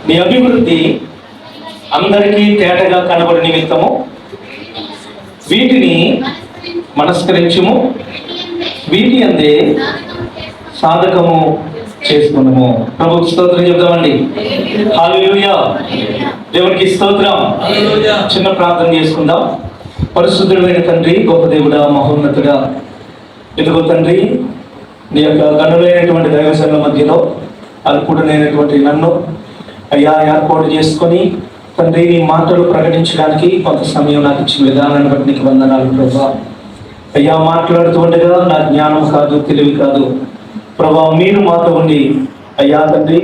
నీ అభివృద్ధి అందరికీ తేటగా కనబడి నిమిత్తము వీటిని మనస్కరించుము, వీటి అందే సాధకము చేసుకున్నాము. ప్రభుకి స్తోత్రం చెప్దామండి. హల్లెలూయా, దేవునికి స్తోత్రం. చిన్న ప్రార్థన చేసుకుందాం. పరిశుద్ధుడైన తండ్రి, గొప్ప దేవుడా, మహోన్నతుడా, ఇదిగో తండ్రి, నీ యొక్క గనులైనటువంటి దైవజనుల మధ్యలో అల్పుడనైనటువంటి నన్ను అయ్యా ఏర్పాటు చేసుకొని తండ్రి నీ మాటలు ప్రకటించడానికి కొంత సమయం నాకు ఇచ్చిన విధానాన్ని బట్టి నీకు వందనాలు ప్రభా. అయ్యా మాట్లాడుతూ ఉండగా నా జ్ఞానం కాదు, తెలివి కాదు ప్రభా, మీరు మాతో ఉండి అయ్యా తండ్రి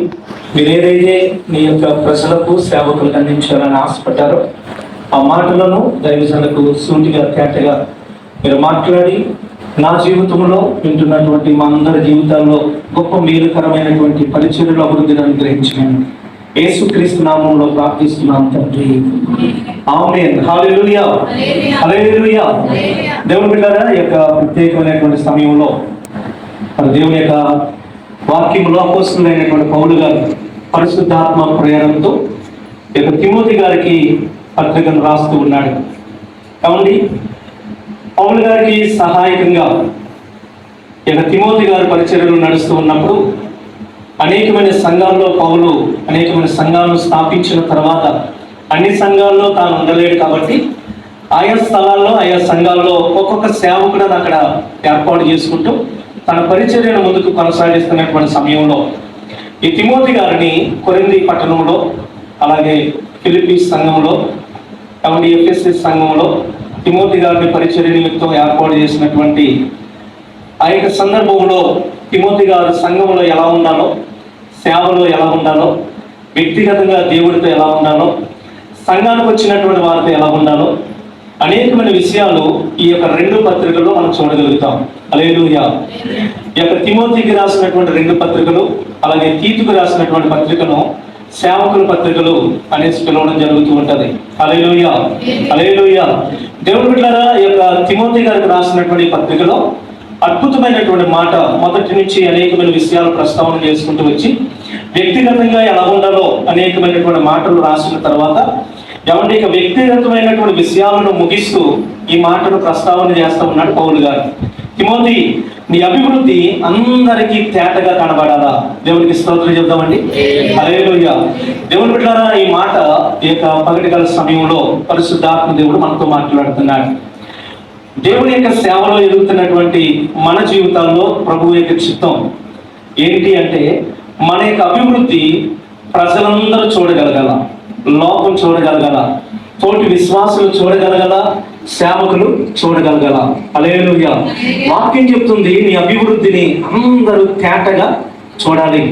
మీరు ఏదైతే నీ యొక్క ప్రజలకు సేవకులకు అందించాలని ఆశపడ్డారో ఆ మాటలను దైవజనులకు సూటిగా తేటగా మీరు మాట్లాడి నా జీవితంలో వింటున్నటువంటి మా అందరి జీవితాల్లో గొప్ప మేలుకరమైనటువంటి పరిచర్యల అభివృద్ధిని అనుగ్రహించండి. యేసుక్రీస్తు నామములో ప్రార్థిస్తున్నాం తండ్రి, ఆమేన్. హల్లెలూయా, హల్లెలూయా. దేవుని బిడ్డలారా, ఈ యొక్క ప్రత్యేకమైనటువంటి సమయంలో దేవుని యొక్క వాక్యంలో అపోస్తలుడైనటువంటి పౌలు గారు పరిశుద్ధాత్మ ప్రేరణతో ఈ యొక్క తిమోతి గారికి పత్రికను రాస్తూ ఉన్నాడు. కాబట్టి పౌలు గారికి సహాయకంగా ఈ యొక్క తిమోతి గారి పరిచర్యలు నడుస్తూ ఉన్నప్పుడు అనేకమైన సంఘాల్లో పౌలు అనేకమైన సంఘాలను స్థాపించిన తర్వాత అన్ని సంఘాల్లో తాను ఉండలేడు కాబట్టి ఆయా స్థలాల్లో ఆయా సంఘాల్లో ఒక్కొక్క సేవకుడు అక్కడ ఏర్పాటు చేసుకుంటూ తన పరిచర్యను ముందుకు కొనసాగిస్తున్నటువంటి సమయంలో ఈ తిమోతి గారిని కొరింథీ పట్టణంలో, అలాగే ఫిలిప్పీ సంఘంలో, కాబట్టి ఎఫెసస్ సంఘంలో తిమోతి గారిని పరిచర్య నిమిత్తం ఏర్పాటు చేసినటువంటి ఆ యొక్క సందర్భంలో తిమోతి గారు సంఘంలో ఎలా ఉండాలో, సేవలో ఎలా ఉండాలో, వ్యక్తిగతంగా దేవుడితో ఎలా ఉండాలో, సంఘానికి వచ్చినటువంటి వారితో ఎలా ఉండాలో అనేకమైన విషయాలు ఈ యొక్క రెండు పత్రికల్లో మనం చూడగలుగుతాం. హల్లెలూయా. ఈ యొక్క తిమోతికి రాసినటువంటి రెండు పత్రికలు, అలాగే తీతుకు రాసినటువంటి పత్రికను సేవకుల పత్రికలు అనేసి పిలవడం జరుగుతూ ఉంటది. హల్లెలూయా, హల్లెలూయా. దేవుని బిడ్డలారా, ఈ యొక్క తిమోతి గారికి రాసినటువంటి పత్రికలో అద్భుతమైనటువంటి మాట మొదటి నుంచి అనేకమైన విషయాలు ప్రస్తావన చేసుకుంటూ వచ్చి వ్యక్తిగతంగా ఎలా ఉండాలో అనేకమైనటువంటి మాటలు రాసిన తర్వాత ఏమంటే ఇక వ్యక్తిగతమైనటువంటి విషయాలను ముగిస్తూ ఈ మాటను ప్రస్తావన చేస్తూ ఉన్నాడు పౌలు గారు. తిమోతి, నీ అభివృద్ధి అందరికీ తేటగా కనబడాలా. దేవునికి స్తోత్రం చెప్దామండి. హల్లెలూయా. దేవుని బిడ్డలారా, ఈ మాట ఈ యొక్క పగటికాల సమయంలో పరిశుద్ధాత్మ దేవుడు మనతో మాట్లాడుతున్నాడు. దేవుని యొక్క సేవలో ఎదుగుతున్నటువంటి మన జీవితాల్లో ప్రభువు యొక్క చిత్తం ఏంటి అంటే మన యొక్క అభివృద్ధి ప్రజలందరూ చూడగలగాల, లోకం చూడగలగాల, తోటి విశ్వాసులు చూడగలగాల, సేవకులు చూడగలగాల. హల్లెలూయా. వాక్యం చెప్తుంది నీ అభివృద్ధిని అందరూ తేటగా చూడాలి.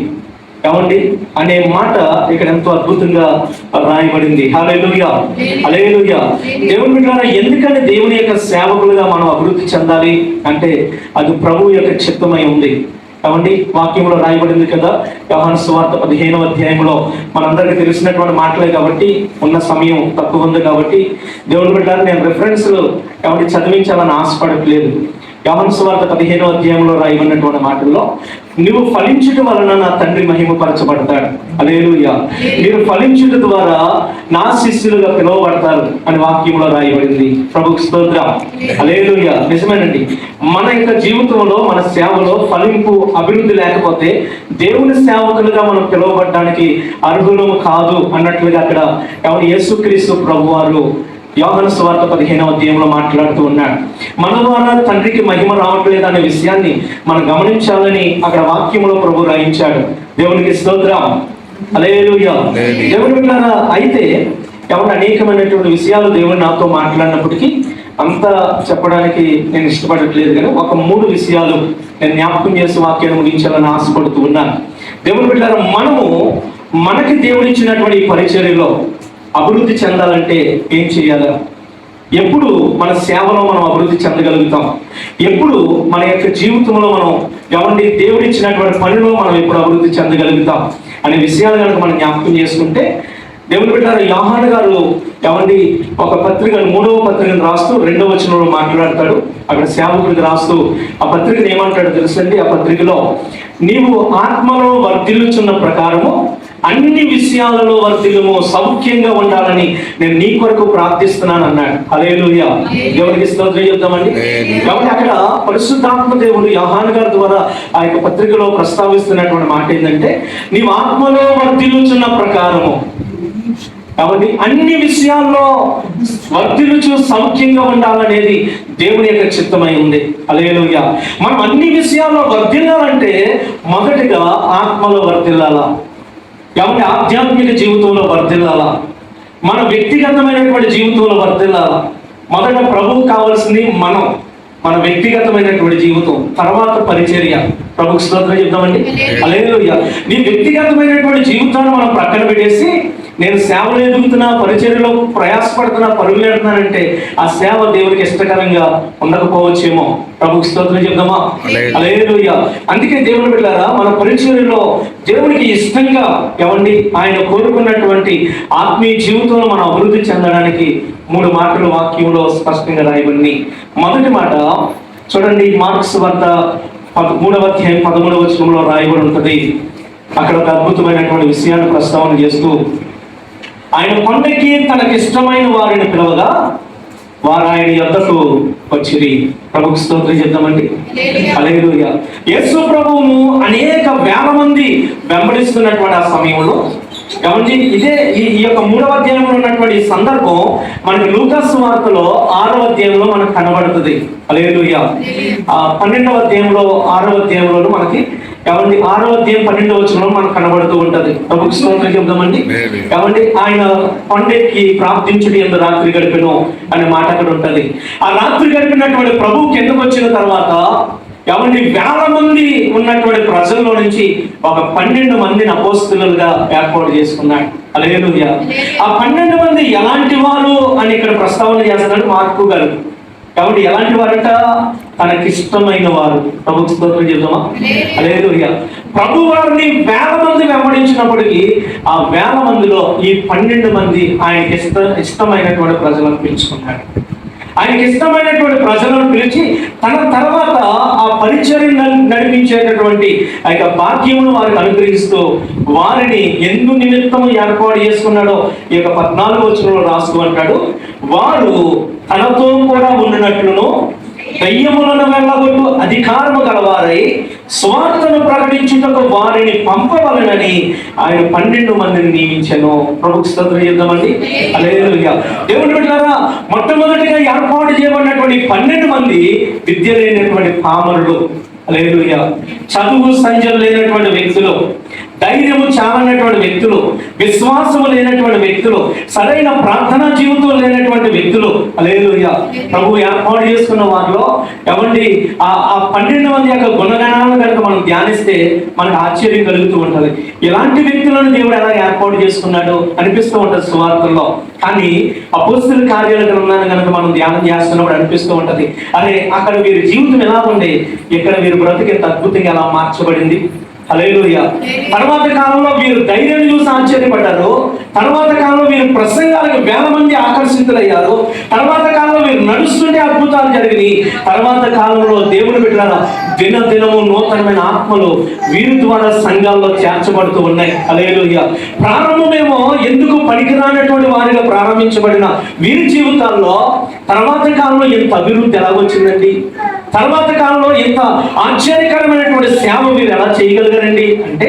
ఏమండి అనే మాట ఇక్కడ ఎంతో అద్భుతంగా రాయబడింది. హల్లెలూయా, హల్లెలూయా. దేవుని బిడ్డలారా, ఎందుకంటే దేవుని యొక్క సేవకులుగా మనం అభివృద్ధి చెందాలి అంటే అది ప్రభువు యొక్క చిత్తమై ఉంది. ఏమండి వాక్యంలో రాయబడింది కదా, యోహాను సువార్త 15వ అధ్యాయంలో మనందరికీ తెలిసినటువంటి మాటలే కాబట్టి ఉన్న సమయం తక్కువ ఉంది కాబట్టి దేవుని బిడ్డలారా, నేను రిఫరెన్స్లు ఏమంటే చదివించాలని ఆశపడట్లేదు. యోహాను సువార్త 15వ అధ్యాయంలో రాయబడినటువంటి మాటల్లో నువ్వు ఫలించుట వలన నా తండ్రి మహిమపరచబడతాడు. హల్లెలూయా. మీరు ఫలించుట ద్వారా నా శిష్యులుగా పిలువబడతారు అని వాక్యంలో రాయబడింది. ప్రభుకి స్తోత్రం. హల్లెలూయా. నిజమేనండి. మన యొక్క జీవితంలో మన సేవలో ఫలింపు అభివృద్ధి లేకపోతే దేవుని సేవకులుగా మనం పిలువబడడానికి అర్హులము కాదు అన్నట్లుగా అక్కడ ఎవరు యేసుక్రీస్తు ప్రభువారు యోహాను సువార్త 15వ అధ్యాయంలో మాట్లాడుతూ ఉన్నాడు. మన ద్వారా తండ్రికి మహిమ రావట్లేదు అనే విషయాన్ని మనం గమనించాలని అక్కడ వాక్యంలో ప్రభు రాయించాడు. దేవునికి స్తోత్రం. హల్లెలూయా. దేవుని బిడ్డలారా, అయితే ఎవరు అనేకమైనటువంటి విషయాలు దేవుడు నాతో మాట్లాడినప్పటికీ అంత చెప్పడానికి నేను ఇష్టపడట్లేదు, కానీ ఒక 3 విషయాలు నేను జ్ఞాపకం చేసి వాక్యాన్ని ముగించాలని ఆశపడుతూ ఉన్నాను. దేవుని బిడ్డలారా, మనము మనకి దేవుడిచ్చినటువంటి ఈ పరిచర్యలో అభివృద్ధి చెందాలంటే ఏం చేయాలి? ఎప్పుడు మన సేవలో మనం అభివృద్ధి చెందగలుగుతాం? ఎప్పుడు మన యొక్క జీవితంలో మనం ఎవరిని దేవుడిచ్చినటువంటి పనిలో మనం ఎప్పుడు అభివృద్ధి చెందగలుగుతాం అనే విషయాలు కనుక మనం జ్ఞాపకం చేసుకుంటే, దేవుని బిడ్డలారా, యోహాను గారు ఎవరిని ఒక పత్రికను 3వ పత్రికను రాస్తూ 2వ వచనంలో మాట్లాడతాడు. అక్కడ సేవకుడికి రాస్తూ ఆ పత్రికను ఏమంటాడో తెలుసండి. ఆ పత్రికలో నీవు ఆత్మలో వర్ధిల్లుచున్న ప్రకారము అన్ని విషయాలలో వర్ధిల్లుము, సౌఖ్యంగా ఉండాలని నేను నీ కొరకు ప్రార్థిస్తున్నాను అన్నాడు. హల్లెలూయా. దేవునికి స్తోత్రం చెప్తామండి. కాబట్టి అక్కడ పరిశుద్ధాత్మ దేవుడు యోహాను గారి ద్వారా ఆ యొక్క పత్రికలో ప్రస్తావిస్తున్నటువంటి మాట ఏంటంటే, నీవు ఆత్మలో వర్ధిల్లుచున్న ప్రకారము. కాబట్టి అన్ని విషయాల్లో వర్ధిల్లుచు సౌఖ్యంగా ఉండాలనేది దేవుని యొక్క చిత్తమై ఉంది. హల్లెలూయా. మనం అన్ని విషయాల్లో వర్ధిల్లాలంటే మొదటిగా ఆత్మలో వర్ధిల్లాలా, కాబట్టి ఆధ్యాత్మిక జీవితంలో వర్ధిల్లాలా, మన వ్యక్తిగతమైనటువంటి జీవితంలో వర్ధిల్లాలా. మొదట ప్రభువుకు కావాల్సింది మన వ్యక్తిగతమైనటువంటి జీవితం, తర్వాత పరిచర్య. ప్రభుకు స్తోత్రం చెప్తామండి. హల్లెలూయా. నీ వ్యక్తిగతమైనటువంటి జీవితాన్ని మనం ప్రక్కన పెట్టేసి నేను సేవలు ఎదుగుతున్నా, పరిచర్యలో ప్రయాసపడుతున్నా, పరుగులు పెడుతున్నానంటే ఆ సేవ దేవునికి ఇష్టకరంగా ఉండకపోవచ్చేమో. ప్రభుకు స్తోత్రం చెప్దామా. హల్లెలూయా. అందుకే దేవుని బిడ్డలారా, మన పరిచర్యలో దేవునికి ఇష్టంగా ఏమండి ఆయన కోరుకున్నటువంటి ఆత్మీయ జీవితంలో మనం అభివృద్ధి చెందడానికి 3 మాటలు వాక్యంలో స్పష్టంగా రాయబడి. మొదటి మాట చూడండి, మార్క్స్ వార్త 13వ అధ్యాయం 13వ వచనంలో రాయబడి ఉంటుంది. అక్కడ ఒక అద్భుతమైనటువంటి విషయాన్ని ప్రస్తావన చేస్తూ, ఆయన కొండకి తనకి ఇష్టమైన వారిని పిలవగా వారు ఆయన యొద్దకు వచ్చిరి. ప్రభుకు స్తోత్రం చెప్తామండి. హల్లెలూయా. యేసు ప్రభువును అనేక వేల మంది వెంబడిస్తున్నటువంటి ఆ సమయంలో గమనించి, ఇదే ఈ యొక్క 3వ అధ్యాయంలో ఉన్నటువంటి సందర్భం మనకి లూకా సువార్తలో 6వ అధ్యాయంలో మనకు కనబడుతుంది. హల్లెలూయా. 12వ అధ్యాయంలో 6వ అధ్యాయంలో మనకి కాబట్టి 6వ అధ్యాయం 12వ వచనంలో మనకు కనబడుతూ ఉంటది. ప్రభుకు స్తోత్రం చెప్దామండి. కాబట్టి ఆయన కొండెక్కి ప్రార్థించుడి యందు రాత్రి గడిపెను అనే మాట అక్కడ ఉంటది. ఆ రాత్రి గడిపినటువంటి ప్రభువుకి ఎందుకు వచ్చిన తర్వాత కాబట్టి వేల మంది ఉన్నటువంటి ప్రజల్లో నుంచి ఒక 12 మందిని అపోస్తలులుగా ఏర్పాటు చేసుకున్నాడు. హల్లెలూయా. ఆ 12 మంది ఎలాంటి వారు అని ఇక్కడ ప్రస్తావన చేస్తున్నాడు మార్కు గారు. కాబట్టి ఎలాంటి వారంట? తనకిష్టమైన వారు. ప్రభుకు స్తోత్రం చెప్దామా. హల్లెలూయా. ప్రభు వారిని వేల మంది వెంబడించినప్పటికీ ఆ వేల మందిలో ఈ 12 మంది ఆయనకి ఇష్టమైనటువంటి ప్రజలను పిలుచుకున్నాడు. ఆయనకి ఇష్టమైనటువంటి ప్రజలను పిలిచి తన తర్వాత ఆ పరిచర్య నడిపించేటటువంటి ఆ యొక్క భాగ్యమును వారికి అనుగ్రహిస్తూ వారిని ఎందు నిమిత్తము ఏర్పాటు చేసుకున్నాడో ఈ యొక్క 14వ వచనంలో రాస్తూ అంటాడు, వారు తనతో కూడా ఉండినట్లును దయ్యములను వెళ్ళగొట్టు అధికారము గలవారై స్వార్థను ప్రకటించుటకు వారిని పంపవలనని ఆయన 12 మందిని నియమించెను. ప్రభుకు స్తోత్రం చెప్దామండి. హల్లెలూయా. దేవుని బిడ్డలారా, మొట్టమొదటిగా ఏర్పాటు చేయబడినటువంటి 12 మంది విద్య లేనటువంటి పామరులు. హల్లెలూయా. చదువు సంజలు లేనటువంటి వ్యక్తులు, ధైర్యము చాలనటువంటి వ్యక్తులు, విశ్వాసము లేనటువంటి వ్యక్తులు, సరైన ప్రార్థనా జీవితం లేనటువంటి వ్యక్తులు. హల్లెలూయా. ప్రభు ఏర్పాటు చేసుకున్న వారిలో ఏమండి ఆ 12 మంది యొక్క గుణగణాలను కనుక మనం ధ్యానిస్తే మనకు ఆశ్చర్యం కలుగుతూ ఉంటుంది. ఇలాంటి వ్యక్తులను దేవుడు ఎలా ఏర్పాటు చేసుకున్నాడు అనిపిస్తూ ఉంటుంది సువార్తల్లో. కానీ అపోస్తల కార్యాల గ్రంథాన్ని కనుక మనం ధ్యానం చేస్తున్నప్పుడు అనిపిస్తూ ఉంటది, అరే అక్కడ వీరి జీవితం ఎలా ఉంది, ఇక్కడ వీరి బ్రతికి ఎంత అద్భుతంగా ఎలా మార్చబడింది. హల్లెలూయా. తర్వాత కాలంలో వీరు ధైర్యాన్ని చూసి ఆశ్చర్యపడ్డారు. తర్వాత కాలంలో వీరు ప్రసంగాలకు వేల మంది ఆకర్షితులయ్యారు. తర్వాత కాలంలో వీరు నడుస్తుంటే అద్భుతాలు జరిగినాయి. తర్వాత కాలంలో దేవుని బిడ్డలారా దినదినము నూతనమైన ఆత్మలు వీరి ద్వారా సంఘాల్లో చేర్చబడుతూ ఉన్నాయి. హల్లెలూయా. ప్రారంభమేమో ఎందుకు పనికిరానటువంటి వారిగా ప్రారంభించబడిన వీరి జీవితాల్లో తర్వాత కాలంలో ఎంత అభివృద్ధి ఎలా వచ్చిందండి. తర్వాత కాలంలో ఎంత ఆశ్చర్యకరమైనటువంటి సేవ వీరు ఎలా చేయగలిగారండి అంటే,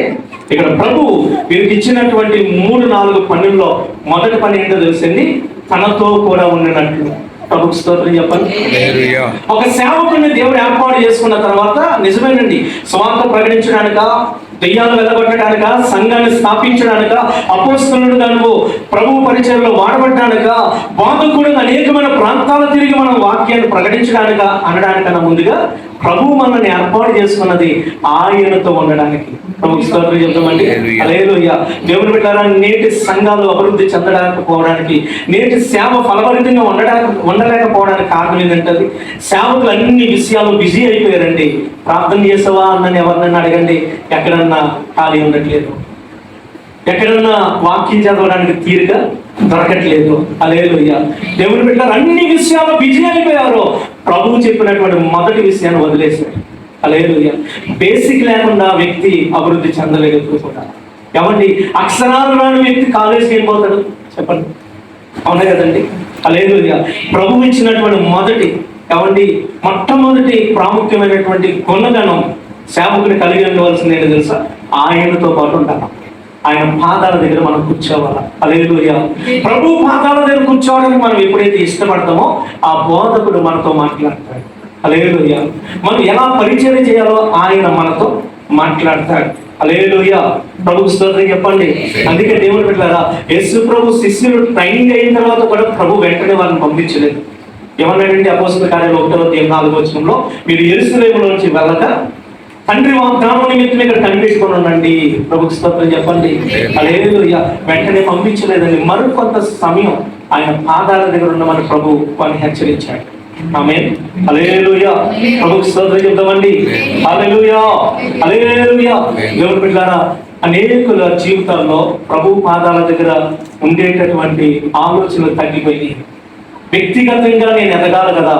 ఇక్కడ ప్రభు వీరికి ఇచ్చినటువంటి 3-4 పనుల్లో మొదటి పని ఏంటో తెలిసింది, తనతో కూడా ఉండినట్లు. ప్రభుకు స్తోత్రం చెప్పండి. ఒక సేవకుని దేవుడు ఏర్పాటు చేసుకున్న తర్వాత నిజమేనండి, స్వార్థ ప్రకటించడానిక, దెయ్యాలు వెళ్ళగొట్టడానిక, సంఘాన్ని స్థాపించడానిక, అపోస్తలుడుగా నువ్వు ప్రభు పరిచయంలో వాడబడ్డానిక, బాధకుడుగా అనేకమైన ప్రాంతాలు తిరిగి మనం వాక్యాన్ని ప్రకటించడానిక అనడానికన్నా ముందుగా ప్రభు మనల్ని ఏర్పాటు చేసుకున్నది ఆయనతో ఉండడానికి. ప్రభుకు స్తోత్రం చెప్తామండి. హల్లెలూయా. దేవుని బిడ్డలారా, నేటి సంఘాలు అభివృద్ధి చెందడానికి, నేటి సేవ ఫలభరితంగా ఉండలేకపోవడానికి కారణం ఏంటంటే, సేవకులు అన్ని విషయాలు బిజీ అయిపోయారండి. ప్రార్థన చేసావా అన్నని ఎవరినన్నా అడగండి, ఎక్కడన్నా ఖాళీ ఉండట్లేదు. ఎక్కడన్నా వాక్యం చదవడానికి తీరుగా దొరకట్లేదు. హల్లెలూయా. దేవుని బిడ్డలారా, అన్ని విషయాలు బిజీ అయిపోయారు. ప్రభువు చెప్పినటువంటి మొదటి విషయాన్ని వదిలేశారు. హల్లెలూయా. బేసిక్ లేకుండా వ్యక్తి అభివృద్ధి చెందలేదు కూడా. ఏమండి అక్షరాలు రాని వ్యక్తి కాలేజీకి వెళ్ళిపోతాడు చెప్పండి, అవునా కదండి? హల్లెలూయా. ప్రభువు ఇచ్చినటువంటి మొట్టమొదటి ప్రాముఖ్యమైనటువంటి గుణగణం సేవకుని కలిగి ఉండవలసింది ఏంటో తెలుసా? ఆయనతో పాటు ఉంటాను. ఆయన పాదాల దగ్గర మనం కూర్చోవాలా. హల్లెలూయా. ప్రభు పాదాల దగ్గర కూర్చోవడానికి మనం ఎప్పుడైతే ఇష్టపడతామో ఆ బోధకుడు మనతో మాట్లాడతాడు. హల్లెలూయా. మనం ఎలా పరిచయం చేయాలో ఆయన మనతో మాట్లాడతాడు. హల్లెలూయా. ప్రభు స్తోత్రం చెప్పండి. అందుకే దేవుడు పెట్టారా, యేసు ప్రభు శిష్యులు ట్రైనింగ్ అయిన తర్వాత కూడా ప్రభు వెంటనే వాళ్ళని పంపించలేదు. ఏమన్నాడంటే అపోస్తల కార్యాలు 1:4 మీరు యెరూషలేములో నుంచి వెళ్ళక తండ్రి వాగ్దానం నిమిత్తం ఇక్కడ కనిపెట్టుకొని ఉండండి. ప్రభుకి స్తోత్రం చెప్పండి. హల్లెలూయా. వెంటనే పంపించలేదండి, మరికొంత సమయం ఆయన పాదాల దగ్గర ఉండమని ప్రభు వారిని హెచ్చరించాడు. ఆమేన్. హల్లెలూయా. ప్రభుకి స్తోత్రం చెప్తామండి. హల్లెలూయా. హల్లెలూయా. దేవుని బిడ్డలారా, అనేకుల జీవితాల్లో ప్రభు పాదాల దగ్గర ఉండేటటువంటి ఆలోచనలు తగ్గిపోయి, వ్యక్తిగతంగా నేను ఎదగాలి కదా,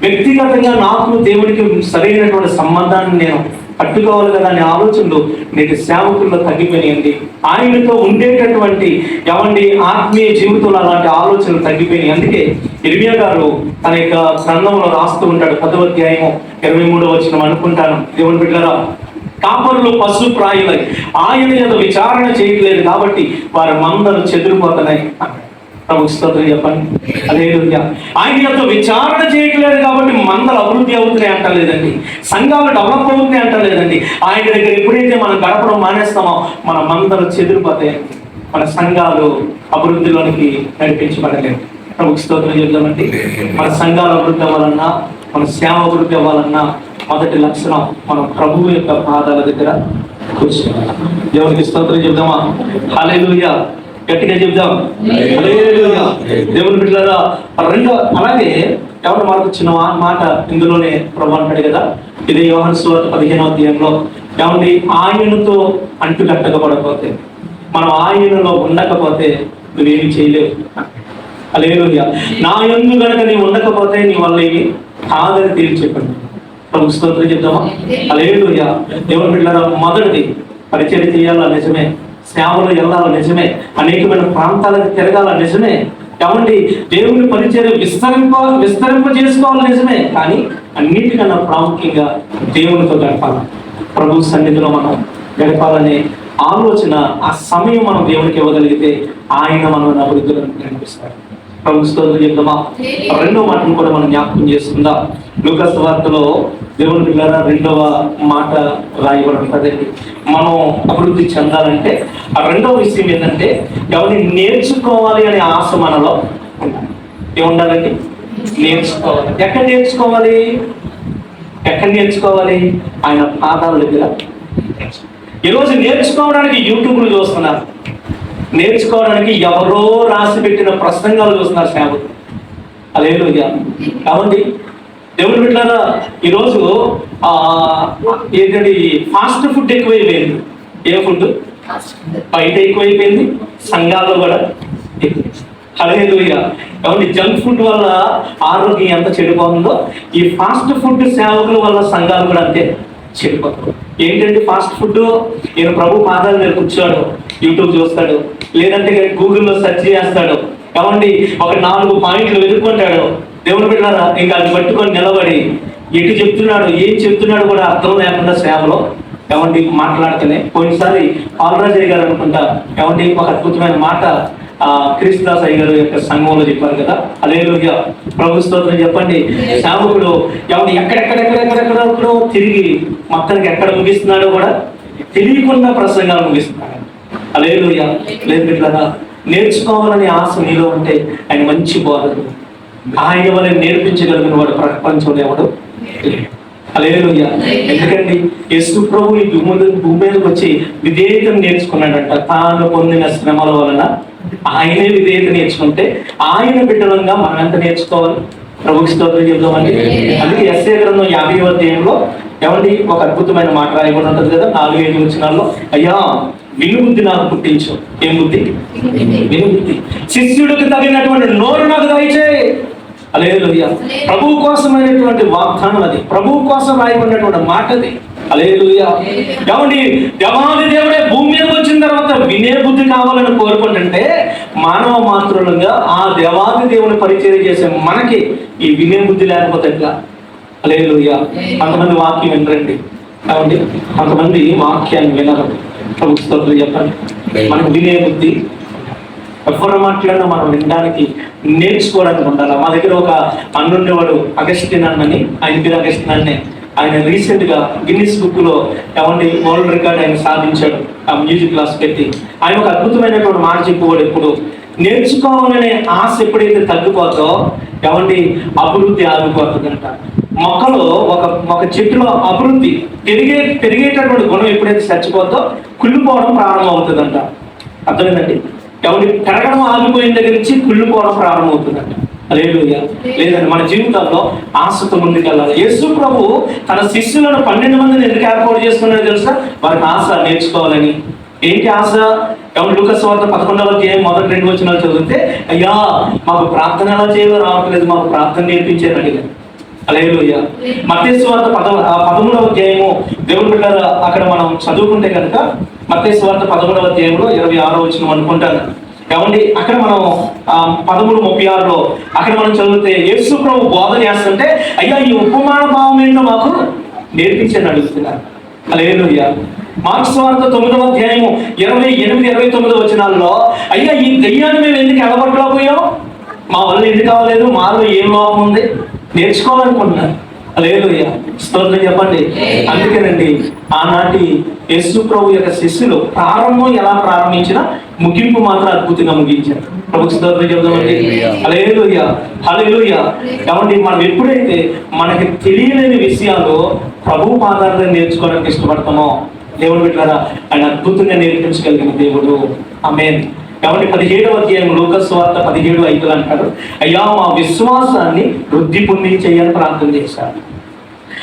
వ్యక్తిగతంగా నాకు దేవుడికి సరైనటువంటి సంబంధాన్ని నేను పట్టుకోవాలి కదా అనే ఆలోచనలు నేటి సేవకుల్లో తగ్గిపోయినాయండి. ఆయనతో ఉండేటటువంటి ఆత్మీయ జీవితంలో అలాంటి ఆలోచనలు తగ్గిపోయినాయి. అందుకే ఇర్మియా గారు తన యొక్క గ్రంథంలో రాస్తూ ఉంటాడు, 10వ అధ్యాయము 23వ వచనం అనుకుంటాను. దేవుని బిడ్డలారా, కాపరులు పశు ప్రాయులై ఆయన ఏదో విచారణ చేయట్లేదు కాబట్టి వారి మందలు చెదిరిపోతున్నాయి. ప్రభు స్తోత్రం చెప్పండి. హల్లెలూయా. ఆయన యొక్క విచారణ చేయట్లేదు కాబట్టి మందలు అభివృద్ధి అవుతున్నాయి అంటలేదండి, సంఘాలు డెవలప్ అవుతున్నాయి అంటలేదండి. ఆయన దగ్గర ఎప్పుడైతే మనం గడపడం మానేస్తామో మన మందలు చెదిరిపోతాయి, మన సంఘాలు అభివృద్ధిలోనికి నడిపించబడలేదు. ప్రభు స్తోత్రం చెప్తామండి. మన సంఘాలు అభివృద్ధి అవ్వాలన్నా, మన సేవ అభివృద్ధి అవ్వాలన్నా మొదటి లక్షణం మనం ప్రభువు యొక్క పాదాల దగ్గర కూర్చోవాలి. దేవునికి స్తోత్రం చెప్దామా? హల్లెలూయా. గట్టిగా చెప్దాం. హల్లెలూయా. దేవుని బిడ్డలారా, అలాగే మనకు చిన్న మాట ఇందులోనే ప్రభు అంటాడు కదా, ఇది యోహాను సువార్త 15వ అధ్యాయంలో ఆయనతో అంటుకట్టకపోతే, మనం ఆయనలో ఉండకపోతే నువ్వేమి చేయలేవు. హల్లెలూయా. నా యందు గనక నీవు ఉండకపోతే నీ వల్ల ఏమి కాదని తీర్చి చెప్పండి. ప్రభు స్తోత్రం చెప్దామా? హల్లెలూయా. దేవుని బిడ్డలారా, మొదటిది పరిచయం చేయాలా నిజమే, సేవలు వెళ్ళాలి నిజమే, అనేకమైన ప్రాంతాలకు తిరగాల నిజమే, దేవుని పరిచయం విస్తరింప చేసుకోవాలి నిజమే. కానీ అన్నిటికన్నా ప్రాముఖ్యంగా దేవునితో గడపాలి, ప్రభు సన్నిధిలో మనం గడపాలనే ఆలోచన, ఆ సమయం మనం దేవునికి ఇవ్వగలిగితే ఆయన మనం అభివృద్ధిలో కనిపిస్తాడు. ప్రభు స్తోత్రం చెప్దామా? రెండవ మాటను కూడా మనం జ్ఞాపకం చేసుకుందాం. లూకా సువార్తలో దేవుని బిడ్డలారా 2వ మాట రాయబడి ఉంటుందండి. మనం అభివృద్ధి చెందాలంటే ఆ రెండవ విషయం ఏంటంటే నేర్చుకోవాలి అనే ఆశ మనలో ఉండాలి. ఏముండాలండి? నేర్చుకోవాలి. ఎక్కడ నేర్చుకోవాలి? ఆయన పాదాల దగ్గర. ఈరోజు నేర్చుకోవడానికి యూట్యూబ్లు చూస్తున్నారు, నేర్చుకోవడానికి ఎవరో రాసి పెట్టిన ప్రసంగాలు చూస్తున్నారు సేవకులు. హల్లెలూయా. కాబట్టి దేవుని బిడ్డలారా, ఈరోజు ఫాస్ట్ ఫుడ్ ఎక్కువైపోయింది. ఏ ఫుడ్? బయట ఎక్కువైపోయింది, సంఘాల్లో కూడా. హల్లెలూయా. జంక్ ఫుడ్ వల్ల ఆరోగ్యం ఎంత చెడిపోతుందో, ఈ ఫాస్ట్ ఫుడ్ సేవకుల వల్ల సంఘాలు కూడా అంతే చెడిపోతాడు. ఏంటంటే ఫాస్ట్ ఫుడ్, ఈయన ప్రభు పాదాల మీద కూర్చోడు, యూట్యూబ్ చూస్తాడు, లేదంటే గూగుల్లో సెర్చ్ చేస్తాడు, ఒక 4 పాయింట్లు వెతుక్కుంటాడు. దేవుని బిడ్డలారా, ఇంకా అది పట్టుకొని నిలబడి ఎటు చెప్తున్నాడు, ఏం చెప్తున్నాడు కూడా అర్థం లేకుండా సేవలో మాట్లాడుతూనే. పోయినసారి పాలరాజయ్య గారు అనుకుంటా ఒక అద్భుతమైన మాట క్రీస్తుదాస్ అయ్య గారు యొక్క సంఘంలో చెప్పారు కదా. హల్లెలూయా. ప్రభు స్తోత్రం చెప్పండి. సేవకుడు ఎక్కడెక్కడెక్కడెక్కడెక్కడో తిరిగి మొత్తానికి ఎక్కడ ముగిస్తున్నాడో కూడా తెలియకుండా ప్రసంగాలు ముగిస్తున్నాడు. హల్లెలూయా. లేదు బిడ్డలారా, నేర్చుకోవాలనే ఆశ నీలో ఉంటే ఆయన మంచి బోధకుడు, ఆయన వల్ల నేర్పించగలిగిన వాడు ప్రపంచంలో ఎవడు. హల్లెలూయా. ఎందుకండి యేసు ప్రభు ఈ భూమి మీదకి వచ్చి విధేయతను నేర్చుకున్నాడంట. తాను పొందిన శ్రమల వలన ఆయనే విధేయత నేర్చుకుంటే ఆయన బిడ్డలంగా మనం ఎంత నేర్చుకోవాలి? ప్రభుకి స్తోత్రం చెప్దామండి. అందుకే యెషయా గ్రంథం 50వ అధ్యాయంలో ఒక అద్భుతమైన మాట రాయబడి ఉంటుంది కదా, 4-5 వచనాల్లో, అయ్యా వినుబుద్ధి నాకు పుట్టించు. ఏం బుద్ధి? వినుబుద్ధి. శిష్యుడికి తగినటువంటి నోరు నాకు దయచేయి. హల్లెలూయా. ప్రభువు కోసమైనటువంటి వాగ్దానం అది, ప్రభువు కోసం రాయబడినటువంటి మాట అది. హల్లెలూయా. ఏమండి, దేవాది దేవుడే భూమి మీదకి వచ్చిన తర్వాత వినే బుద్ధి కావాలని కోరుకుంటుంటే మానవ మాతృలుగా ఆ దేవాది దేవుని పరిచయం చేసే మనకి ఈ వినే బుద్ధి లేకపోతే ఎట్లా? హల్లెలూయా. కొంతమంది వాక్యం వినరండి, కాబట్టి కొంతమంది వాక్యాన్ని వినరు. ప్రభుత్వం చెప్పండి, మనకు వినే బుద్ధి ఎవరు మాట్లాడినా మనం వినడానికి నేర్చుకోవడానికి ఉండాలి. మా దగ్గర ఒక అన్నుండేవాడు అగస్టిన్ అన్నని, ఆయన పేరు అగస్టిన్ అన్నే. ఆయన రీసెంట్ గా గిన్నిస్ బుక్ లో ఏమంటే వరల్డ్ రికార్డ్ ఆయన సాధించాడు ఆ మ్యూజిక్ క్లాస్ పెట్టి. ఆయన ఒక అద్భుతమైనటువంటి మాట చెప్పేవాడు, ఎప్పుడు నేర్చుకోవాలనే ఆశ ఎప్పుడైతే తగ్గిపోతో ఏమంటే అభివృద్ధి ఆగిపోతుందంట. మొక్కలో ఒక చెట్టులో అభివృద్ధి పెరిగేటటువంటి గుణం ఎప్పుడైతే చచ్చిపోతో కుళ్ళిపోవడం ప్రారంభం అవుతుందంట. అర్థమైందండి? ఎవరి పెరగడం ఆగిపోయిన దగ్గర నుంచి కుళ్ళిపోవడం ప్రారంభమవుతుందంట. హల్లెలూయా. లేదండి, మన జీవితాల్లో ఆశతో ముందుకెళ్ళాలి. యేసు ప్రభు తన శిష్యులను 12 మందిని ఎందుకు ఏర్పాటు చేసుకున్నారో తెలుసా? వారికి ఆశ నేర్చుకోవాలని. ఏంటి ఆశ? ఎవరు లూకా సువార్త 11వ అధ్యాయం మొదటి 2 వచనాలు చదివితే, అయ్యా మాకు ప్రార్థన ఎలా చేయాలో రావట్లేదు, మాకు ప్రార్థన నేర్పించారు అడిగారు. హల్లెలూయా. మత్తయి సువార్త 13వ అధ్యాయము దేవుని బిడ్డలారా అక్కడ మనం చదువుకుంటే కనుక మత్తయి సువార్త 13వ అధ్యాయంలో 26వ వచనం అనుకుంటాను. ఏమండి, అక్కడ మనం 13:36లో అక్కడ మనం చదివితే యేసు ప్రభు బోధన చేస్తుంటే, అయ్యా ఈ ఉపమాన భావం ఏంటో మాకు నేర్పించని అడుగుతున్నారు. హల్లెలూయా. మార్క్స్ సువార్త 9వ అధ్యాయము 28, 29 వచనాల్లో, అయ్యా ఈ దెయ్యాన్ని మేము ఎందుకు ఎడగొట్టలేకపోయాం, మా వల్ల ఎందుకు అవ్వలేదు, మాలో ఏం లోపం ఉంది, నేర్చుకోవాలనుకుంటున్నారు. హల్లెలూయా. స్తోత్రం చెప్పండి. అందుకేనండి ఆనాటి యేసు ప్రభు యొక్క శిష్యులు ప్రారంభం ఎలా ప్రారంభించినా ముగింపు మాత్రం అద్భుతంగా ముగించారు. ప్రభుకు స్తోత్రం చెప్దామండి. హల్లెలూయా. హల్లెలూయా. కాబట్టి మనం ఎప్పుడైతే మనకి తెలియలేని విషయాలు ప్రభు పాదాలను నేర్చుకోవడానికి ఇష్టపడతామో దేవుడు బిడ్డలారా ఆయన అద్భుతంగా నేర్పించగలిగిన దేవుడు. ఆమేన్. కాబట్టి 17వ అధ్యాయం లూకా సువార్త 17:5 అంటాడు, అయ్యా మా విశ్వాసాన్ని వృద్ధి పొంది చేయాలని ప్రార్థన చేశారు.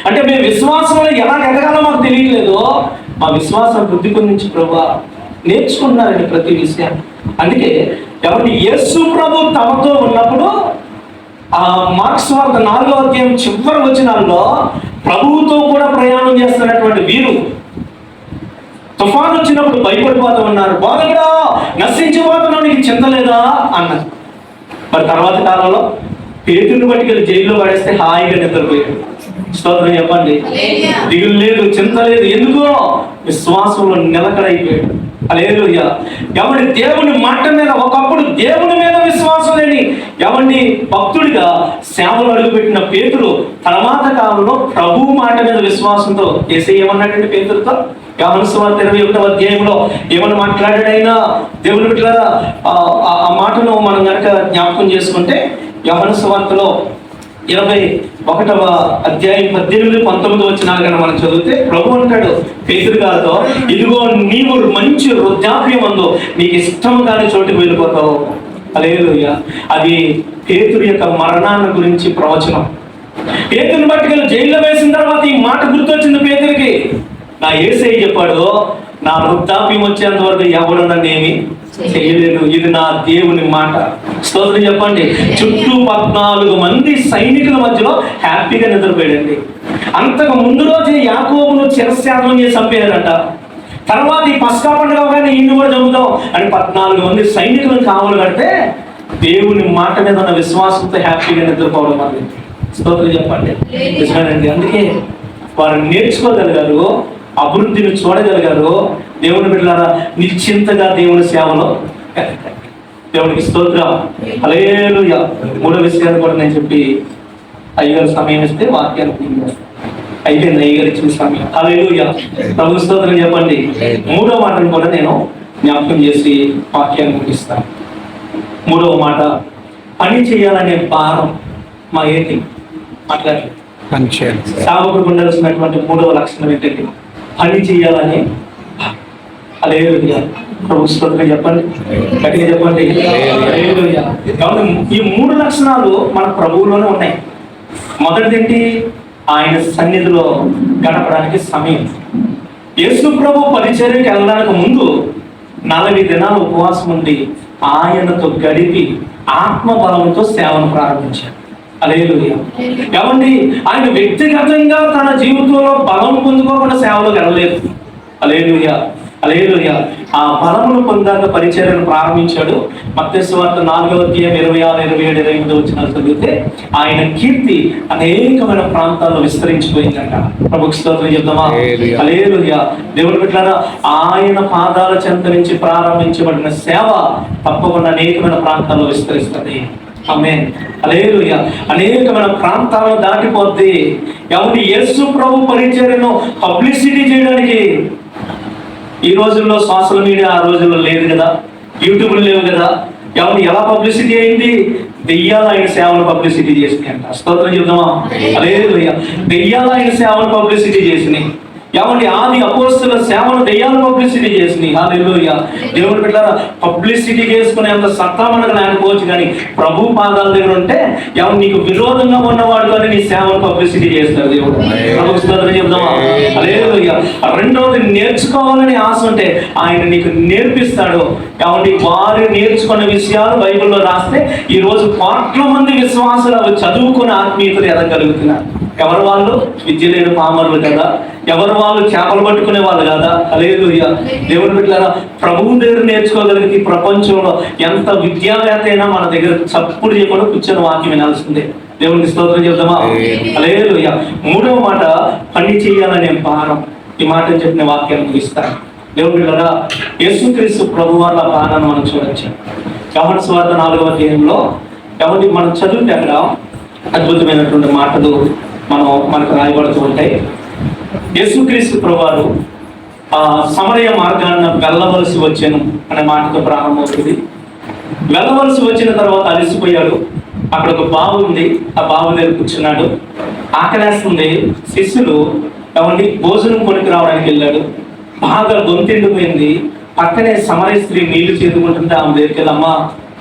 అంటే మేము విశ్వాసంలో ఎలా ఎదగాలో మాకు తెలియలేదు, మా విశ్వాసం వృద్ధి పొందించి ప్రభువా నేర్చుకున్నారండి ప్రతి విషయాన్ని. అందుకే ఎవరిని యేసు ప్రభు తమతో ఉన్నప్పుడు ఆ మార్క్స్ సువార్త 4వ అధ్యాయం చివరి వచనాల్లో ప్రభువుతో కూడా ప్రయాణం చేస్తున్నటువంటి వీరు తుఫాను వచ్చినప్పుడు భయపడిపోతూ ఉన్నారు. బోధకుడా నశించిపోతున్నావు, నీకు చింత లేదా అన్నారు. మరి తర్వాత కాలంలో పేతురుని పట్టుకెళ్ళి జైల్లో పడేస్తే హాయిగా నిద్రపోయాడు. స్తోత్రం చెప్పండి. దిగులు లేదు, చింత లేదు. ఎందుకో విశ్వాసంలో నిలకడైపోయాడు. హల్లెలూయా. ఎవరి దేవుని మాట మీద ఒకప్పుడు దేవుని మీద విశ్వాసం లేని ఎవరిని భక్తుడిగా సేవలు అడుగుపెట్టిన పేతురు తర్వాత కాలంలో ప్రభు మాట మీద విశ్వాసంతో యేసయ్య ఏమన్నాడంటే పేతురుతో, యోహాను సువార్త 21వ అధ్యాయంలో ఏమని మాట్లాడాడైనా దేవుని బిడ్డలారా ఆ మాటను మనం కనుక జ్ఞాపకం చేసుకుంటే యోహాను సువార్తలో 21వ అధ్యాయం 18, 19 వచనాలు కనుక మనం చదివితే ప్రభు అంటాడు పేతురు గారితో, ఇదిగో నీవు మంచి వృద్ధాప్యమందు నీకు ఇష్టం కాని చోటుకు వెళ్ళిపోతావు. హల్లెలూయా. అది పేతురు యొక్క మరణాన్ని గురించి ప్రవచనం. పేతురుని పట్టుకెళ్ళి జైల్లో వేసిన తర్వాత ఈ మాట గుర్తొచ్చింది పేతురికి. నా యేసయ్య చెప్పాడు, నా వృద్ధాప్యం వచ్చేంత వరకు ఎవడు నన్ను ఏమి చేయలేదు, ఇది నా దేవుని మాట. స్తోత్రం చెప్పండి. చుట్టూ 14 మంది సైనికుల మధ్యలో హ్యాపీగా నిద్రపోయాడండి. అంతకు ముందు రోజే యాకోబును చిరస్యాగం చేసి చంపేయారంట. తర్వాత ఈ పస్కా పండుగ కానీ ఇన్ని కూడా చంపుతాం అని 14 మంది సైనికులను కావలు కడితే దేవుని మాట మీద ఉన్న విశ్వాసంతో హ్యాపీగా నిద్రపోవడం అది. స్తోత్రం చెప్పండి. నిజమేనండి. అందుకే వారు నేర్చుకోగలిగారు, అభివృద్ధిని చూడగలిగారు. దేవుని బిడ్డలారా నిశ్చింతగా దేవుని సేవలో దేవునికి స్తోత్రం. హల్లెలూయా. 3వ విషయాన్ని కూడా నేను చెప్పి అయ్యగారు సమయం ఇస్తే వాక్యాన్ని అయిపోయింది. అయ్యగారు ఇచ్చిన సమయం. హల్లెలూయా. ప్రభు స్తోత్రం చెప్పండి. 3వ మాటను కూడా నేను జ్ఞాపకం చేసి వాక్యాన్ని ముగిస్తాను. 3వ మాట, పని చేయాలనే భారం మా ఏంటి మాట్లాడాలి. సేవకుడు ఉండాల్సినటువంటి 3వ లక్షణం ఏంటంటే పని చేయాలని. హల్లెలూయా. ప్రభు స్తోత్రం చెప్పండి, గట్టిగా చెప్పండి. హల్లెలూయా. కాబట్టి ఈ 3 లక్షణాలు మన ప్రభువులోనే ఉన్నాయి. మొదటిది ఏంటి? ఆయన సన్నిధిలో గడపడానికి సమయం. యేసు ప్రభు పరిచర్యకి వెళ్ళడానికి ముందు 40 దినాలు ఉపవాసం ఉండి ఆయనతో గడిపి ఆత్మబలంతో సేవను ప్రారంభించారు. హల్లెలూయా. ఏమండి, ఆయన వ్యక్తిగతంగా తన జీవితంలో బలం పొందుకోకుండా సేవలోకి వెళ్ళలేదు. హల్లెలూయా, హల్లెలూయా. ఆ బలమును పొందాక పరిచర్యను ప్రారంభించాడు. మత్తయి సువార్త 4:26-27 చదివితే ఆయన కీర్తి అనేకమైన ప్రాంతాల్లో విస్తరించిపోయిందంట. ప్రభుకి స్తోత్రం చెప్తామా? హల్లెలూయా. దేవుని బిడ్డలారా, ఆయన పాదాల చెంత నుంచి ప్రారంభించబడిన సేవ తప్పకుండా అనేకమైన ప్రాంతాల్లో విస్తరిస్తుంది. ఆమేన్, హల్లెలూయా. అనేకమైన ప్రాంతాలను దాటిపోద్ది. ఎవరి యేసు ప్రభు పరిచర్యను పబ్లిసిటీ చేయడానికి ఈ రోజుల్లో సోషల్ మీడియా ఆ రోజుల్లో లేదు కదా, యూట్యూబ్లు లేవు కదా. ఎవరిని ఎలా పబ్లిసిటీ అయింది? దెయ్యాలు ఆయన సేవను పబ్లిసిటీ చేసినాయి అంట. స్తోత్రం చెప్దామా? హల్లెలూయా. దెయ్యాలు ఆయన సేవను పబ్లిసిటీ చేసినాయి. ఏమండి, ఆది అపోస్తలుల సేవను దెయ్యాలు పబ్లిసిటీ చేసినాయి. హల్లెలూయా. దేవుని బిడ్డలారా, పబ్లిసిటీ చేసుకునేంత సత్తా మనకు లేకపోవచ్చు, కానీ ప్రభు పాదాల దగ్గర ఉంటే ఎవరు నీకు విరోధంగా ఉన్నవాడు కానీ నీ సేవను పబ్లిసిటీ చేస్తారు దేవుడు. ప్రభుకు స్తోత్రం చెప్దామా? హల్లెలూయా. రెండవది, నేర్చుకోవాలని ఆశ ఉంటే ఆయన నీకు నేర్పిస్తాడు. ఏమండి, వారు నేర్చుకున్న విషయాలు బైబిల్లో రాస్తే ఈ రోజు కోట్ల మంది విశ్వాసులు అవి చదువుకుని ఆత్మీయతలు ఎదగలుగుతున్నారు. ఎవరు వాళ్ళు? విద్య లేని పామరులు కదా, ఎవరు వాళ్ళు? చేపలు పట్టుకునే వాళ్ళు కదా. హల్లెలూయా. దేవుని బిడ్డలారా, ప్రభువు దగ్గర నేర్చుకోగలిగితే ఈ ప్రపంచంలో ఎంత విద్యావేత్త అయినా మన దగ్గర చప్పుడు చేయకుండా కూర్చొని వాక్యం వినాల్సిందే. దేవునికి స్తోత్రం చెప్దామా? హల్లెలూయా. మూడవ మాట, పని చేయాలనే భారం. ఈ మాట చెప్పిన వాక్యాన్ని ముగిస్తాను. దేవుని బిడ్డలారా, యేసుక్రీస్తు ప్రభు వాళ్ళ భారాన్ని మనం చూడొచ్చు. యోహాను సువార్త 4:అధ్యాయంలో ఎవరి మనం చదివితే అక్కడ అద్భుతమైనటువంటి మాటలు మనకు రాయబడుతూ ఉంటాయి. యేసుక్రీస్తు ప్రభువారు సమరయ మార్గాన్ని వెళ్ళవలసి వచ్చాను అనే మాటతో ప్రారంభమవుతుంది. వెళ్ళవలసి వచ్చిన తర్వాత అలసిపోయాడు. అక్కడ ఒక బావి ఉంది, ఆ బావి దగ్గర కూర్చున్నాడు. ఆకలేస్తుంది. శిష్యులు ఏమండి భోజనం కొనికి రావడానికి వెళ్ళాడు. బాగా గొంతెండిపోయింది. పక్కనే సమరయ స్త్రీ నీళ్లు చేదుకుంటుంటే ఆమె దగ్గరికి వెళ్ళి, అమ్మ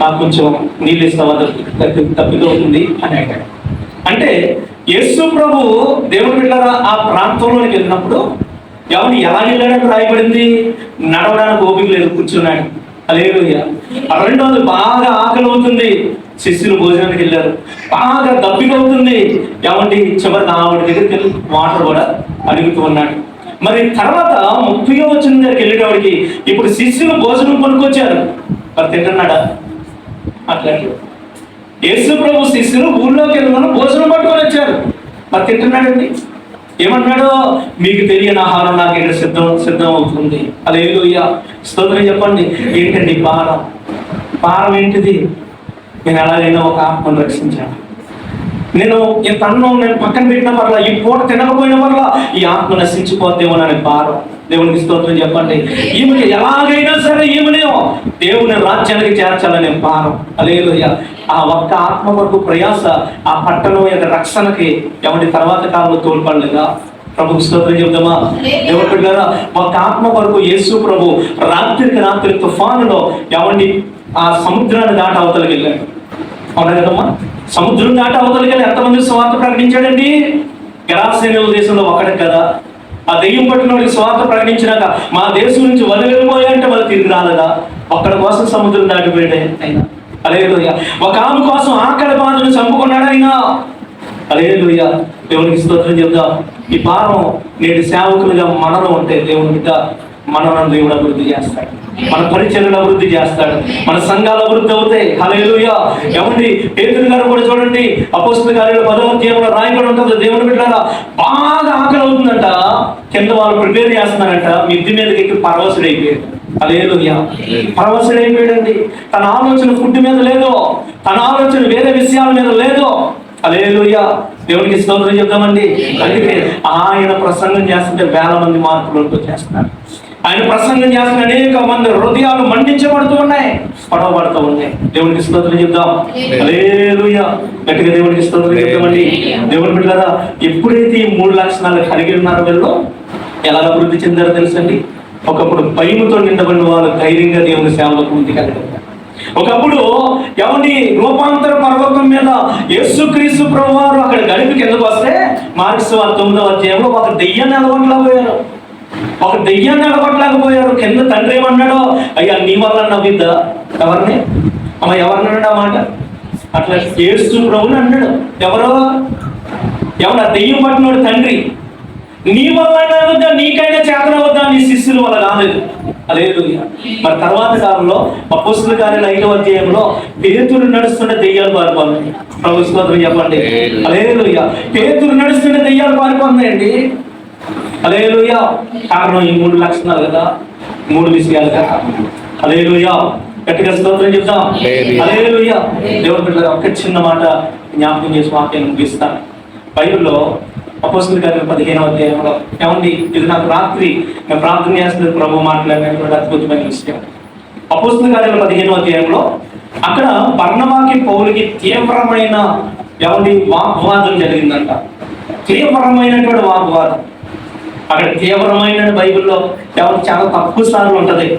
నాకు కొంచెం నీళ్ళు ఇస్తావా, తప్పిదవుతుంది అని అడిగాడు. అంటే యేసు ప్రభు దేవుని బిడ్డలారా ఆ ప్రాంతంలోకి వెళ్ళినప్పుడు ఎవరిని ఎలా వెళ్ళాడని రాయబడింది? నడవడానికి ఓపిక లేదు, కూర్చున్నాడు. హల్లెలూయా. రెండోది, బాగా ఆకలి అవుతుంది. శిష్యులు భోజనానికి వెళ్ళారు. బాగా దప్పిక అవుతుంది. ఏమండి, చివరికి ఆవిడ దగ్గరికి వెళ్ళి వాటర్ కూడా అడుగుతూ ఉన్నాడు. మరి తర్వాత 30వ వచనం దగ్గరికి వెళ్ళేటవాడికి ఇప్పుడు శిష్యులు భోజనం కొనుక్కొచ్చారు. మరి తింటున్నాడా? అట్లాంటి యేసు ప్రభు శిష్యులు ఊళ్ళోకి వెళ్ళమని భోజనం పట్టుకొని వచ్చారు. మరి తింటున్నాడండి. ఏమంటున్నాడో, మీకు తెలియని ఆహారం నాకు ఇక్కడ సిద్ధం అవుతుంది. హల్లెలూయా. స్తోత్రం చెప్పండి. ఏంటండి భారం ఏంటిది? నేను ఎలాగైనా ఒక ఆత్మను రక్షించాను. నేను ఇంత అన్నం నేను పక్కన పెట్టిన పర్లా, ఈ పూట తినకపోయిన పర్లా ఈ ఆత్మ నశించిపోతేమోనని భారం. దేవునికి స్తోత్రం చెప్పండి. ఈమెకి ఎలాగైనా సరే ఈమెనే దేవుని రాజ్యానికి చేర్చాలనే భారం. హల్లెలూయా. ఆ ఒక్క ఆత్మ వరకు ప్రయాస ఆ పట్టణం యొక్క రక్షణకి ఎవరి తర్వాత కాలంలో తోడ్పడలేదా? ప్రభుకి స్తోత్రం చెప్దామా? దేవుని బిడ్డలారా, ఒక ఆత్మ వరకు యేసు ప్రభు రాత్రి తుఫానులో ఎవరిని ఆ సముద్రాన్ని దాటి అవతలకి వెళ్ళాడు. అవునా కదమ్మా? సముద్రం దాటి అవతలకి వెళ్ళి ఎంతమంది స్వార్థ ప్రకటించాడండి? గెరాసేనుల దేశంలో ఒకటి కదా. ఆ దెయ్యం పట్టిన వాడికి స్వార్థ ప్రకటించినాక మా దేశం నుంచి వెళ్ళిపోయాయంటే వాళ్ళు తిరిగి రాలేదా? ఒక్కడి కోసం సముద్రం దాటిపోయాడు అయినా. హల్లెలూయా. ఒక ఆమె కోసం ఆకలి బాధను చంపుకున్నాడు అయినా. హల్లెలూయా. దేవునికి స్తోత్రం చెప్దాం. ఈ భారం నేటి సేవకులుగా మనలో ఉంటే దేవుని బిడ్డ మనలను దేవుడు అభివృద్ధి చేస్తాడు. మన పరిచర్యలు అభివృద్ధి చేస్తాడు. మన సంఘాలు అభివృద్ధి అవుతాయి. హల్లెలూయా. ఏమండి, పేతురు గారు కూడా చూడండి, అపోస్తలుల కార్యాలు 10వ అధ్యాయంలో రాయబడి ఉంటుంది. దేవుని బిడ్డలారా, బాగా ఆకలి అవుతుందంట. కింద వాళ్ళు ప్రిపేర్ చేస్తున్నారంట. మిద్ది మీదకి ఎక్కి పరవశుడైపోయాడు. హల్లెలూయా. పరవశుడైపోయాడండి. తన ఆలోచన ఫుడ్ మీద లేదు, తన ఆలోచన వేరే విషయాల మీద లేదు. హల్లెలూయా. దేవునికి స్తోత్రం చెప్తామండి. అందుకే ఆయన ప్రసంగం చేస్తుంటే వేల మంది మార్పులతో చేస్తున్నారు. ఆయన ప్రసంగం చేస్తున్న అనేక మంది హృదయాలు మండించబడుతూ ఉన్నాయి, పడవబడుతూ ఉన్నాయి. దేవునికి స్తోత్రం చెప్దాం. హల్లెలూయా. గట్టిగా దేవునికి స్తోత్రం చెప్తామండి. దేవుని బిడ్డలారా, ఎప్పుడైతే ఈ 3 లక్షణాలు కలిగి ఉన్నారో వీళ్ళు ఎలా అభివృద్ధి చెందారో తెలుసండి. ఒకప్పుడు భయముతో నిండబడిన వాళ్ళు ధైర్యంగా దేవుని సేవలకు ముందుకెళ్ళారు. ఒకప్పుడు ఎవరి రూపాంతర పర్వతం మీద యేసుక్రీస్తు ప్రభువారు అక్కడ గడిపి కిందకు వస్తే మార్క్స్ 9వ అధ్యాయంలో ఒక దెయ్యాన్ని నిలబట్టలేకపోయారు. కింద తండ్రి ఏమన్నాడో, అయ్యా నీ వల్ల నవ్విద్దా? ఎవరిని అమ్మ ఎవరినన్నాడు ఆ మాట? అట్లా యేసు ప్రభువుని అన్నాడు. ఎవరు ఆ దెయ్యం పట్టినోడు తండ్రి. నీ వల్ల వద్దా, నీకైనా చేతన వద్దా, నీ శిష్యుల వల్ల కాలేదు. హల్లెలూయా. మరి తర్వాత కాలంలో అపోస్తలుల కార్యాలు 5వ అధ్యాయంలో పేతురు నడుస్తుంటే దెయ్యాలు పారిపోతున్నాయి. ప్రభు స్తోత్రం చెప్పండి. హల్లెలూయా. పేతురు నడుస్తుంటే దెయ్యాలు పారిపోతున్నాయండి. హల్లెలూయా. కారణం ఈ 3 లక్షణాలు కదా, 3 విషయాలు కదా. హల్లెలూయా. గట్టిగా స్తోత్రం చెప్తాం. హల్లెలూయా. దేవుని బిడ్డలారా, ఒక్క చిన్న మాట జ్ఞాపకం చేసి వాక్యాన్ని ముగిస్తాను. బైబిల్లో అపోస్తలుల కార్యాలు 15వ అధ్యాయంలో ఏమండి, ఇది నాకు రాత్రి నేను ప్రార్థన చేస్తున్న ప్రభు మాట్లాడినటువంటి అద్భుతమైన విషయం. అపోస్తలుల కార్యాలు 15వ అధ్యాయంలో అక్కడ బర్నబాకి పౌలుకి తీవ్రమైన ఏమండి వాగ్వాదం జరిగిందంట. తీవ్రమైనటువంటి వాగ్వాదం. అక్కడ తీవ్రమైన బైబిల్లో ఎవరు చాలా తక్కువ సార్లు ఉంటది.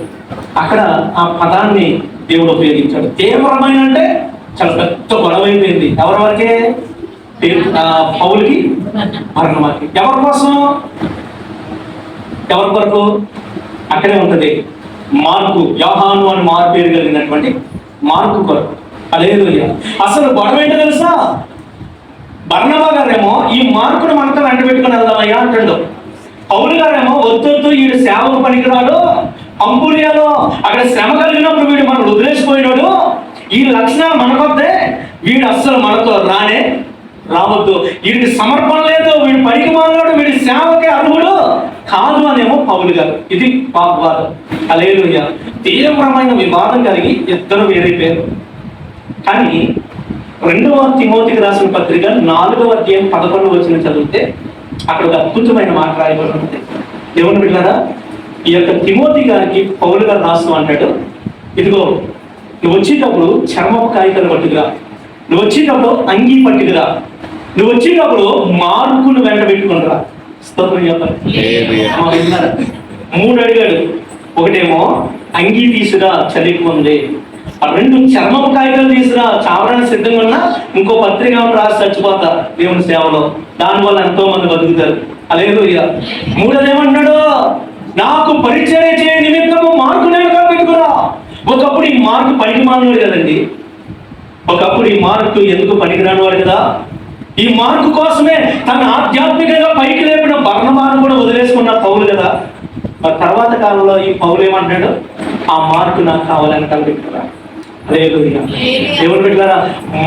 అక్కడ ఆ పదాన్ని దేవుడు ఉపయోగించాడు. తీవ్రమైన అంటే చాలా పెద్ద గొడవ అయిపోయింది. ఎవరి వరకే? పౌలుకి బర్నబాకి. ఎవరి కోసం? ఎవరి కొరకు? అక్కడే ఉంటది మార్కు, యోహాను అని మారు పేరు కలిగినటువంటి మార్కు కొరకు. హల్లెలూయా. అసలు గొడవ ఏంటో తెలుసా? బర్నబా గారేమో ఈ మార్కును మనతో వెంట పెట్టుకుని వెళ్దామయ్యా అంటాడు. పౌలు గారేమో వద్దొద్దు, వీడు సేవకు పనికిరాడు, అంపులియాలో అక్కడ శ్రమ కలిగినప్పుడు వీడు మనం వదిలేసిపోయినాడు, ఈ లక్షణాలు మనకొద్దే, వీడు అస్సలు మనతో రావద్దు, వీడికి సమర్పణ లేదు, వీడు పనికి మాట్లాడు, వీడి సేవకే అర్హుడు కాదు అనేమో పౌలు గారు. ఇది వాగ్వాదం. హల్లెలూయా. తీవ్రమైన వివాదం కలిగి ఇద్దరు వేరైపోయారు. కానీ 2వ తిమోతికి రాసిన పత్రిక 4వ అధ్యాయం 11వ వచనం చదివితే అక్కడ ఒక అద్భుతమైన మాట రాయబడి ఉంది. దేవుని బిడ్డలారా, ఈ యొక్క తిమోతి గారికి పౌలు గారు రాస్తూ అంటాడు, ఇదిగో నువ్వు వచ్చేటప్పుడు చర్మపు కాగితాలు పట్టుకురా, నువ్వు వచ్చేటప్పుడు అంగీ పట్టుకురా, నువ్వు వచ్చేటప్పుడు మార్కును వెంట పెట్టుకునిరా. స్తోత్రం చెప్పాలి. 3 అడిగాడు. ఒకటేమో అంగీ తీసురా చలికి ఉంది, 2 చర్మపు కాగితాలు తీసురా చావడానికి సిద్ధంగా ఉన్నా ఇంకో పత్రిక రాసి చచ్చిపోతా దేవుని సేవలో, దానివల్ల ఎంతో మంది బతుకుతారు. హల్లెలూయా. 3 ఏమంటున్నాడు? నాకు పరిచర్య చేయ నిమిత్తము మార్కు నేను పెట్టుకురా. ఒకప్పుడు ఈ మార్కు పనికి మానవాడు కదండి. ఒకప్పుడు ఈ మార్కు ఎందుకు పనికిరానివాడు కదా. ఈ మార్కు కోసమే తన ఆధ్యాత్మికంగా పైకి లేపిన బర్నబాను కూడా వదిలేసుకున్న పౌలు కదా. మరి తర్వాత కాలంలో ఈ పౌలు ఏమంటాడు? ఆ మార్కు నాకు కావాలని పెట్టుకురా. హల్లెలూయా. దేవుని బిడ్డలారా,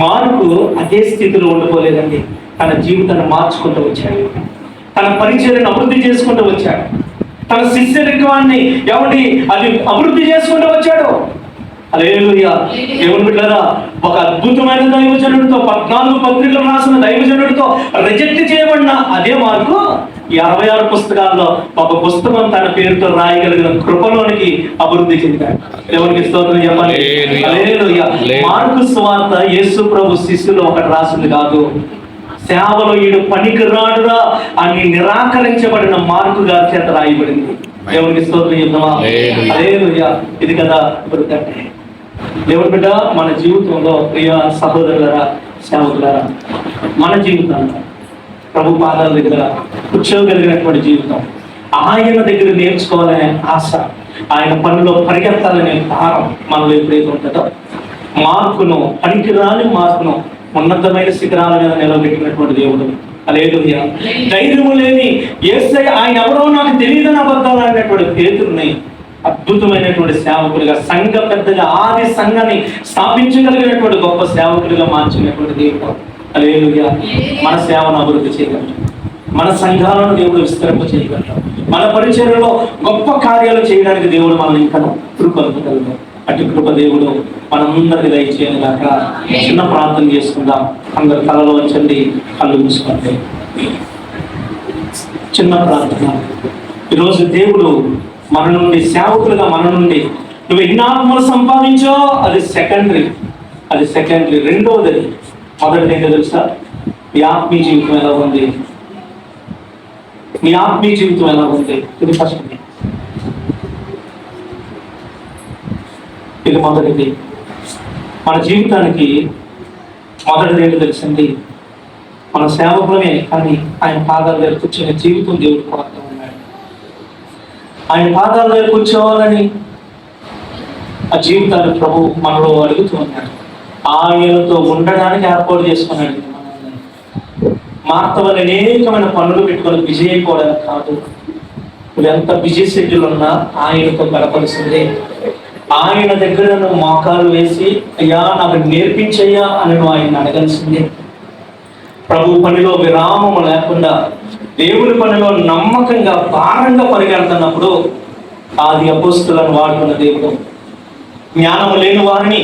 మార్కు అదే స్థితిలో ఉండిపోలేదండి. తన జీవితాన్ని మార్చుకుంటూ వచ్చాడు, తన పరిచర్యను అభివృద్ధి చేసుకుంటూ వచ్చాడు, తన శిష్యత్వాన్ని అది అభివృద్ధి చేసుకుంటూ వచ్చాడు. హల్లెలూయా. దేవుని బిడ్డలారా, ఒక అద్భుతమైన దైవజనుడితో 14 పత్రికలు రాసిన దైవజనుడితో రిజెక్ట్ చేయబడిన అదే మార్కు 66 పుస్తకాల్లో ఒక పుస్తకం తన పేరుతో రాయగలిగిన కృపలోనికి అభివృద్ధి చెందాడు. దేవునికి స్తోత్రం చెప్పాలి. హల్లెలూయా. మార్కు సువార్త యేసు ప్రభు శిష్యులు ఒకటి రాసింది కాదు. సేవలో ఈడు పనికిరాడురా అని నిరాకరించబడిన మార్కు గారి చేత రాయబడింది. దేవునికి స్తోత్రం చెప్తామా? హల్లెలూయా. ఇది కదా అభివృద్ధి అంటే. దేవుని బిడ్డ, మన జీవితంలో ప్రియ సహోదరులారా, సేవకులారా, మన జీవితంలో ప్రభు పాదాల దగ్గర కూర్చోగలిగినటువంటి జీవితం, ఆయన దగ్గర నేర్చుకోవాలనే ఆశ, ఆయన పనిలో పరిగెత్తాలనే భారం మనలో ఎప్పుడైతే ఉంటుందో, మార్కును పనికిరాని మార్కును ఉన్నతమైన శిఖరాల మీద నిలబెట్టినటువంటి దేవుడు. హల్లెలూయా. ధైర్యము లేని యేసయ్య ఆయన ఎవరో నాకు తెలియదని అబద్ధాలు అనేటువంటి పేతురుని అద్భుతమైనటువంటి సేవకుడిగా, సంఘ పెద్దగా, ఆది సంఘాన్ని స్థాపించగలిగినటువంటి గొప్ప సేవకుడిగా మార్చినటువంటి దేవుడు. హల్లెలూయా. మన సేవను అభివృద్ధి చేయగలరు, మన సంఘాలను దేవుడు విస్తరింప చేయగలరు, మన పరిచర్యలో గొప్ప కార్యాలు చేయడానికి దేవుడు మనల్ని ఇంకా కృపగలరు. అటు కృప దేవుడు మనందరికి దయచేయను గాక. చిన్న ప్రార్థన చేసుకుందాం. అందరు తలలో వచ్చండి, కళ్ళు మూసుకోండి. చిన్న ప్రార్థన. ఈరోజు దేవుడు మన నుండి, సేవకులుగా మన నుండి నువ్వు ఎన్ని ఆత్మలు సంపాదించో అది సెకండరీ. రెండవది, మొదటిది ఏంటో తెలుసా? మీ ఆత్మీయ జీవితం ఎలా ఉంది? మీ ఆత్మీయ జీవితం ఎలా ఉంది? ఇది ఫస్ట్. ఇది మొదటిది. మన జీవితానికి మొదటిది ఏంటో తెలుసండి, మన సేవకులమే కానీ ఆయన పాదాల దగ్గర కూర్చొని జీవితం దేవుడు కోరుతూ ఉన్నాడు. ఆయన పాదాల దగ్గర కూర్చోవాలని ఆ జీవితాన్ని ప్రభు మనలో అడుగుతూ ఉన్నాడు. ఆయనతో ఉండడానికి ఏర్పాటు చేసుకున్నాడు. మార్త వల్ల అనేకమైన పనులు పెట్టుకొని బిజీ అయిపోవడానికి కాదు. నువ్వు ఎంత బిజీ షెడ్యూల్ ఉన్నా ఆయనతో గడపలసిందే. ఆయన దగ్గర నువ్వు మోకాలు వేసి, అయ్యా నాకు నేర్పించయ్యా అని నువ్వు ఆయన అడగాల్సిందే. ప్రభు పనిలో విరామము లేకుండా దేవుని పనిలో నమ్మకంగా భారంగా పరిగెడుతున్నప్పుడు ఆది అపోస్తులను వాడుకున్న దేవుడు, జ్ఞానం లేని వారిని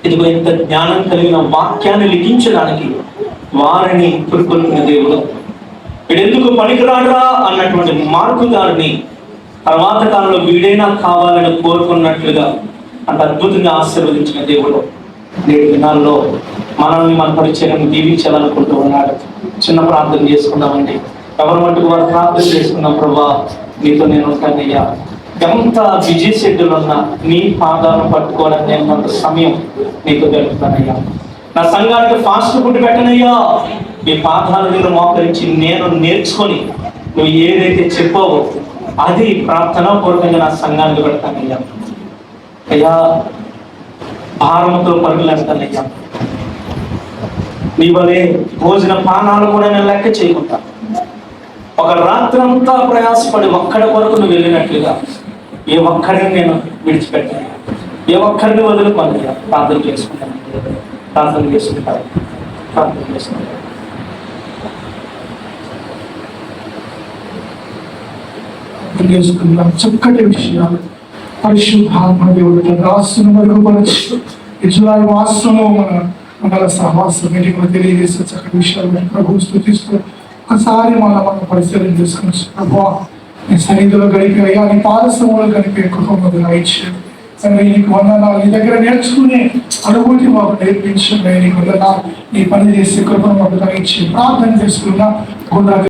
ఇదిగో ఇంత జ్ఞానం కలిగిన వాక్యాన్ని లిఖించడానికి వారిని పురుకొల్పిన దేవుడు, వీడెందుకు పనికిరాడురా అన్నటువంటి మార్కు గారిని తర్వాత కాలంలో వీడైనా కావాలని కోరుకున్నట్లుగా అంత అద్భుతంగా ఆశీర్వదించిన దేవుడు నేటి దినాల్లో మనల్ని మన పరిచయం దీవించాలనుకుంటూ ఉన్నాడు. చిన్న ప్రార్థన చేసుకుందామండి. ఎవరి మట్టుకు వారు ప్రార్థన చేసుకున్నాం. ప్రభా నీతో నేను ఉంటానయ్యా, ఎంత బిజీ షెడ్యూల్ ఉన్నా నీ పాదాలను పట్టుకోవడానికి నేను కొంత సమయం నీతో గడుపుతానయ్యా. నా సంఘానికి ఫాస్ట్ ఫుడ్ పెట్టనయ్యా, మీ పాదాలు నేను మోకరించి నేను నేర్చుకొని నువ్వు ఏదైతే చెప్పావో అది ప్రార్థనా పూర్వకంగా నా సంఘానికి పెడతానయ్యా. అయ్యా భారంతో పరుగులేస్తానయ్యా. నీ వలే భోజన పానాలు కూడా నేను లెక్క చేయకుండా ఒక రాత్రంతా ప్రయాసపడి ఒక్కడి కొరకు నువ్వు వెళ్ళినట్లుగా ఏ ఒక్కడిని నేను విడిచిపెట్టాను, ఏ ఒక్కడిని వదులుకోనయ్యా. ప్రార్థన చేసుకుంటాను, ప్రార్థన చేసుకుంటాను, ప్రార్థన చేసుకుంటాను. చేసుకుందాం. చక్కటి విషయాలు పరిశుద్ధాత్మ దేవుడు రాస్తున్న మరుగుపరచు. ఈ జులై మాసము మన సహవాసం మీటింగ్ తెలియజేసే చక్కటి విషయాలు ప్రభు స్తుతిస్తూ ఒకసారి మనం పరిశీలన చేసుకోవచ్చు. ప్రభు నీ సన్నిధిలో గడిపే అయ్యా, నీ పాదసములో గడిపే కుటుంబం ఇచ్చాడు. నీకు వందనాలు. నీ దగ్గర నేర్చుకునే అనుభూతి మాకు నేర్పించండి. నీకు వందనాలు. నీ పని చేసే కృపను మాకు ఇచ్చి ప్రార్థన చేసుకున్నా